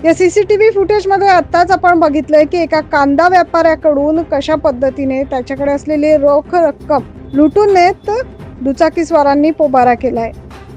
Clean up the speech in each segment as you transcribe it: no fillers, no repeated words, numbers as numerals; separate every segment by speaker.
Speaker 1: या सीसीटीव्ही फुटेजमध्ये आत्ताच आपण बघितलंय की एका कांदा व्यापाऱ्याकडून कशा पद्धतीने त्याच्याकडे असलेली रोख रक्कम लुटून नेत दुचाकीस्वारांनी पोबारा केलाय।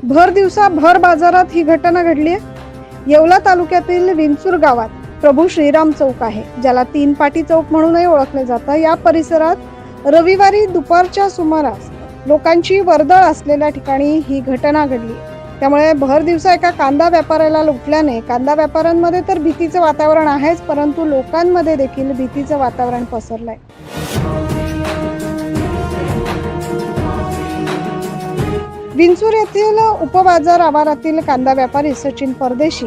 Speaker 1: भर दिवसा भर बाजारात ही घटना घडली आहे। येवला तालुक्यातील विंचूर गावात प्रभू श्रीराम चौक आहे, ज्याला तीन पाटी चौक म्हणूनही ओळखले जातं। या परिसरात रविवारी दुपारच्या सुमारास लोकांची वर्दळ असलेल्या ठिकाणी ही घटना घडली। त्यामुळे भर दिवसा एका कांदा व्यापाऱ्याला लुटल्याने कांदा व्यापाऱ्यांमध्ये तर भीतीचं वातावरण आहेच, परंतु लोकांमध्ये देखील भीतीचं वातावरण पसरलंय। विंचूर येथील उपबाजार आवारातील कांदा व्यापारी सचिन परदेशी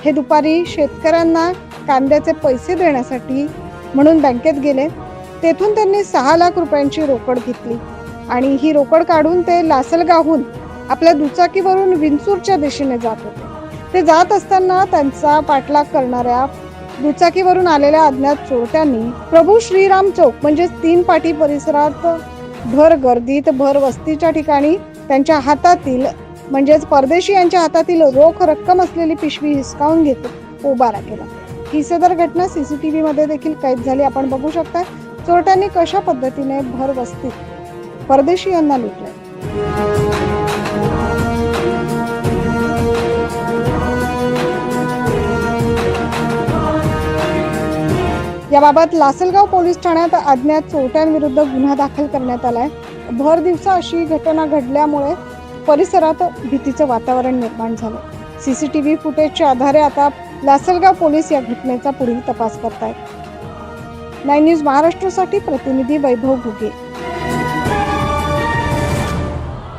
Speaker 1: हे दुपारी शेतकऱ्यांना कांद्याचे पैसे देण्यासाठी म्हणून बँकेत गेले। तेथून त्यांनी 6 लाख रुपयांची रोकड घेतली आणि ही रोकड काढून ते लासलगावहून आपल्या दुचाकीवरून विंचूरच्या दिशेने जात होते। ते जात असताना त्यांचा पाठलाग करणाऱ्या दुचाकीवरून आलेल्या अज्ञात चोरट्यांनी प्रभू श्रीराम चौक म्हणजे तीन पाटी परिसरात भर गर्दीत भर वस्तीच्या ठिकाणी त्यांच्या हातातील म्हणजेच परदेशी यांच्या हातातील रोख रक्कम असलेली पिशवी हिसकावून घेत पोबारा केला। ही सदर घटना सीसीटीव्ही मध्ये देखील कैद झाली। आपण बघू शकता चोरट्यांनी कशा पद्धतीने भर वस्तीत परदेशी यांना लुटले। याबाबत लासलगाव पोलीस ठाण्यात अज्ञात चोरट्यांविरुद्ध गुन्हा दाखल करण्यात आलाय। भर दिवसा अशी घटना घडल्यामुळे परिसरात भीतीचं वातावरण निर्माण झालं। सीसीटीव्ही फुटेजच्या आधारे आता लासलगाव पोलीस या घटनेचा पुढील तपास करतायत। 9 न्यूज महाराष्ट्रासाठी प्रतिनिधी वैभव घुगे।